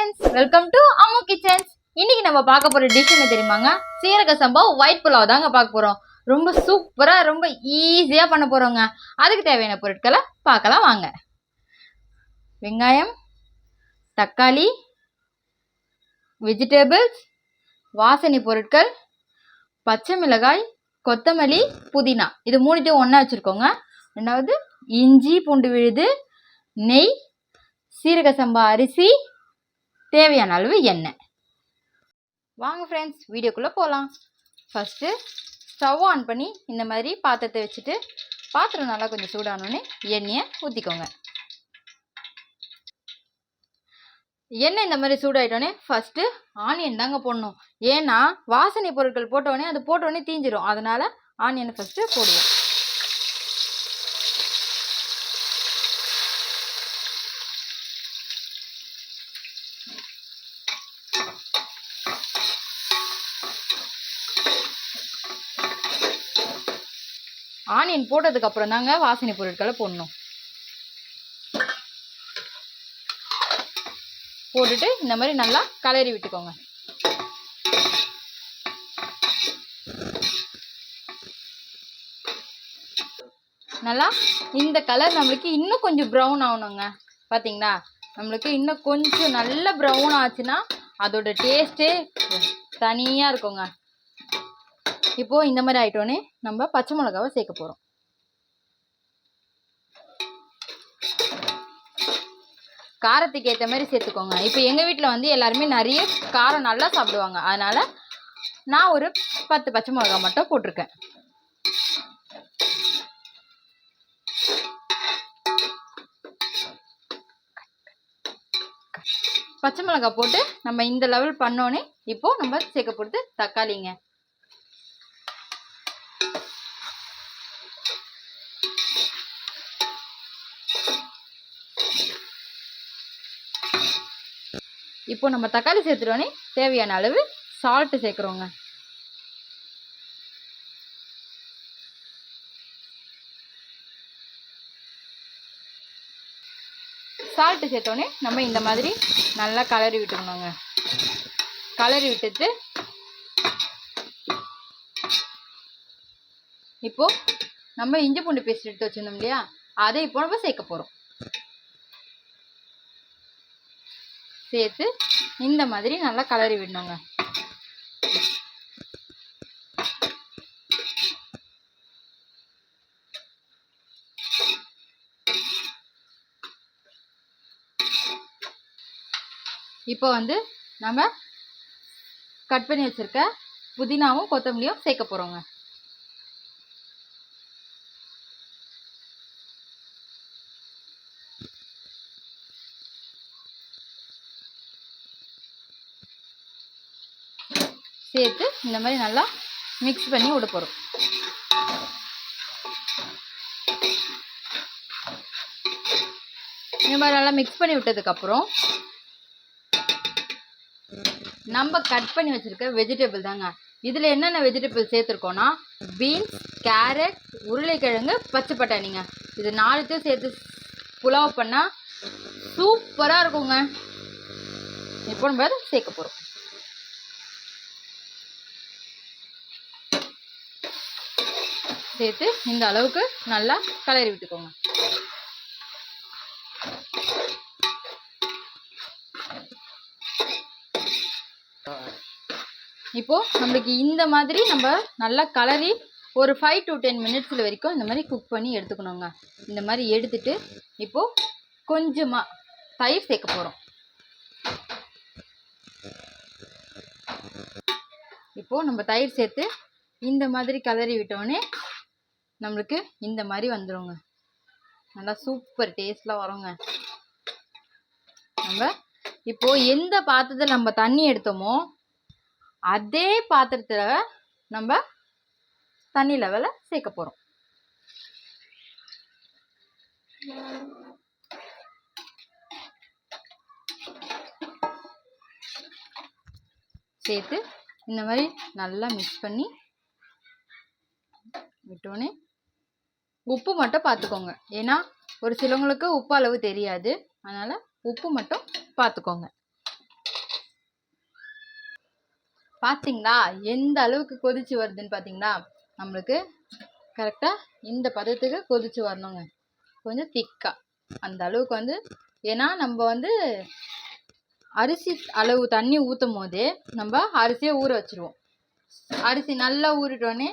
Friends, welcome to Ammu kitchens. இன்னைக்கு நம்ம பார்க்க போற டிஷ் என்ன தெரியுமாங்க? சீரக சம்பா ஒயிட் புலாவ் தாங்க பார்க்க போறோம். ரொம்ப சூப்பரா ரொம்ப ஈஸியா பண்ண போறோங்க. அதுக்கு தேவையான பொருட்களை பார்க்கலாம் வாங்க. வெங்காயம், தக்காளி, வெஜிடபிள்ஸ், வாசனை பொருட்கள், பச்சை மிளகாய், கொத்தமல்லி, புதினா, இது மூணுத்தையும் ஒன்றா வச்சுருக்கோங்க. ரெண்டாவது இஞ்சி பூண்டு விழுது, நெய், சீரக சம்பா அரிசி, தேவையான அளவு எண்ணெய். வாங்க ஃப்ரெண்ட்ஸ், வீடியோக்குள்ளே போகலாம். ஃபஸ்ட்டு ஸ்டவ் ஆன் பண்ணி இந்த மாதிரி பாத்திரத்தை வச்சுட்டு பாத்திரம் நல்லா கொஞ்சம் சூடானோடனே எண்ணெயை ஊற்றிக்கோங்க. எண்ணெய் இந்த மாதிரி சூடாயிட்டோடனே ஃபஸ்ட்டு ஆனியன் தாங்க போடணும். ஏன்னா வாசனை பொருட்கள் போட்டோடனே அது போட்டோடனே தீஞ்சிடும். அதனால் ஆனியனை ஃபஸ்ட்டு போடுவோம். ஆனியன் போட்டதுக்கு அப்புறம் தாங்க வாசனை பொருட்களை போடணும். போட்டுட்டு இந்த மாதிரி நல்லா கலரி விட்டுக்கோங்க. நல்லா இந்த கலர் நம்மளுக்கு இன்னும் கொஞ்சம் ப்ரௌன் ஆகணுங்க. பார்த்தீங்களா, நம்மளுக்கு இன்னும் கொஞ்சம் நல்ல ப்ரௌன் ஆச்சுன்னா அதோட டேஸ்ட்டே தனியாக இருக்குங்க. இப்போது இந்த மாதிரி ஆகிட்டோன்னே நம்ம பச்சை மிளகாவை சேர்க்க போகிறோம். காரத்துக்கு ஏற்ற மாதிரி சேர்த்துக்கோங்க. இப்போ எங்கள் வீட்டில் வந்து எல்லாருமே நிறைய காரம் நல்லா சாப்பிடுவாங்க. அதனால் நான் ஒரு 10 பச்சை மிளகா மட்டும் போட்டிருக்கேன். பச்சை மிளகா போட்டு நம்ம இந்த லெவல் பண்ணோன்னே இப்போது நம்ம சேர்க்க போகிறது தக்காளிங்க. இப்போ நம்ம தக்காளி சேர்த்துட்டோன்னே தேவையான அளவு சால்ட்டு சேர்க்குறோங்க. சால்ட்டு சேர்த்தோன்னே நம்ம இந்த மாதிரி நல்லா கலரி விட்டுக்கணுங்க. கலரி விட்டுட்டு இப்போது நம்ம இஞ்சி பூண்டு பேஸ்ட் எடுத்து வச்சுருந்தோம் இல்லையா, அதை இப்போ நம்ம சேர்க்க போகிறோம். சேர்த்து இந்த மாதிரி நல்லா கலரி விடணுங்க. இப்போ வந்து நம்ம கட் பண்ணி வச்சிருக்க புதினாவும் கொத்தமல்லியும் சேர்க்க போகிறோங்க. சேர்த்து இந்த மாதிரி நல்லா மிக்ஸ் பண்ணி விட போகிறோம். இந்த மாதிரி நல்லா மிக்ஸ் பண்ணி விட்டதுக்கப்புறம் நம்ம கட் பண்ணி வச்சுருக்க வெஜிடபிள் தாங்க. இதில் என்னென்ன வெஜிடபிள் சேர்த்துருக்கோன்னா பீன்ஸ், கேரட், உருளைக்கிழங்கு, பச்சை பட்டாணிங்க. இது 4த்தையும் சேர்த்து புலாவ் பண்ணால் சூப்பராக இருக்குங்க. இப்போ நம்ம அதை சேர்க்க போகிறோம். சேர்த்து இந்த அளவுக்கு நல்லா கலரி விட்டுக்கோங்க. இப்போ நம்மளுக்கு இந்த மாதிரி நம்ம நல்லா கலரி ஒரு 5 to 10 மினிட்ஸில் வரைக்கும் இந்த மாதிரி குக் பண்ணி எடுத்துக்கணுங்க. இந்த மாதிரி எடுத்துட்டு இப்போது கொஞ்சமாக தயிர் சேர்க்க போகிறோம். இப்போது நம்ம தயிர் சேர்த்து இந்த மாதிரி கலரி விட்டோடனே நம்மளுக்கு இந்த மாதிரி வந்துடுங்க. நல்லா சூப்பர் டேஸ்ட்லாம் வருங்க. நம்ம இப்போது எந்த பாத்திரத்தில் நம்ம தண்ணி எடுத்தோமோ அதே பாத்திரத்தில் நம்ம தண்ணி லெவலை சேர்க்க போகிறோம். சேர்த்து இந்த மாதிரி நல்லா மிக்ஸ் பண்ணி விட்டோன்னே உப்பு மட்டும் பார்த்துக்கோங்க. ஏன்னா ஒரு சிலவங்களுக்கு உப்பு அளவு தெரியாது. அதனால் உப்பு மட்டும் பார்த்துக்கோங்க. பார்த்தீங்களா எந்த அளவுக்கு கொதிச்சு வருதுன்னு பார்த்தீங்களா? நம்மளுக்கு கரெக்டாக இந்த பதத்துக்கு கொதிச்சு வரணுங்க. கொஞ்சம் திக்கா அந்த அளவுக்கு வந்து, ஏன்னா நம்ம வந்து அரிசி அளவு தண்ணி ஊற்றும் போதே நம்ம அரிசியை ஊற வச்சுருவோம். அரிசி நல்லா ஊறிட்டோடனே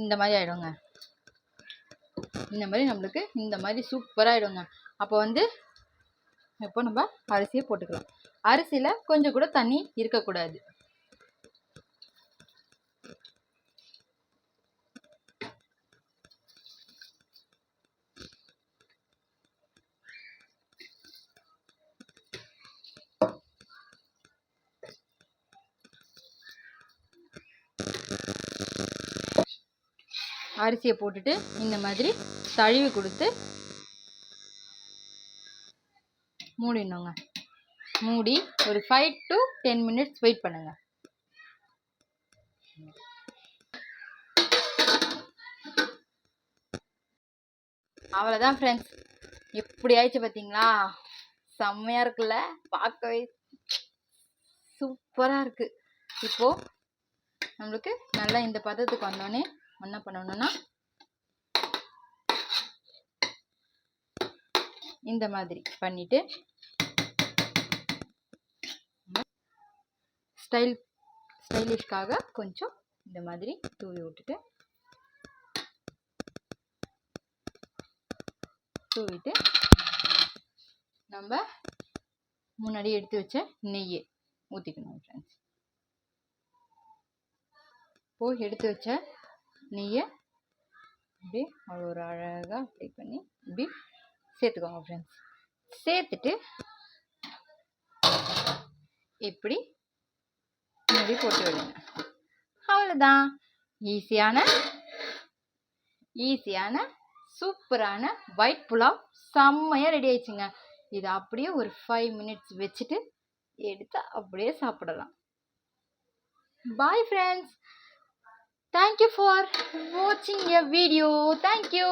இந்த மாதிரி ஆகிடுங்க. இந்த மாதிரி நம்மளுக்கு இந்த மாதிரி சூப்பராகிடுங்க. அப்போ வந்து இப்போ நம்ம அரிசியை போட்டுக்கலாம். அரிசியில் கொஞ்சம் கூட தண்ணி இருக்கக்கூடாது. அரிசியை போட்டுட்டு இந்த மாதிரி தழுவி கொடுத்து மூடிடணுங்க. மூடி ஒரு 5 to 10 minutes வெயிட் பண்ணுங்க. அவ்வளோதான் ஃப்ரெண்ட்ஸ், எப்படி ஆயிடுச்சு பார்த்தீங்களா? செம்மையாக இருக்குல்ல, பார்க்கவே சூப்பராக இருக்குது. இப்போது நம்மளுக்கு நல்லா இந்த பதத்துக்கு வந்தோடனே என்ன பண்ணணும்னா, இந்த மாதிரி பண்ணிவிட்டு ஸ்டைலிஷ்காக கொஞ்சம் இந்த மாதிரி தூவி விட்டுட்டு நம்ம முன்னாடி எடுத்து வச்ச நெய்யை ஊற்றிக்கணும் ஃப்ரெண்ட்ஸ். இப்போது எடுத்து வச்ச நெய்யை அப்படியே அவ்வளோ ஒரு அழகாக அப்ளை பண்ணி இப்படி சேர்த்துக்கோங்க ஃப்ரெண்ட்ஸ். சேர்த்துட்டு இப்படி முன்னாடி போட்டு விடுங்க. அவ்வளோதான், ஈஸியான சூப்பரான ஒயிட் புலாவ் செம்மையாக ரெடி ஆயிடுச்சுங்க. இதை அப்படியே ஒரு 5 minutes வச்சுட்டு எடுத்து அப்படியே சாப்பிடலாம். பாய் ஃப்ரெண்ட்ஸ், தேங்க்யூ ஃபார் வாட்சிங் எ வீடியோ. தேங்க்யூ.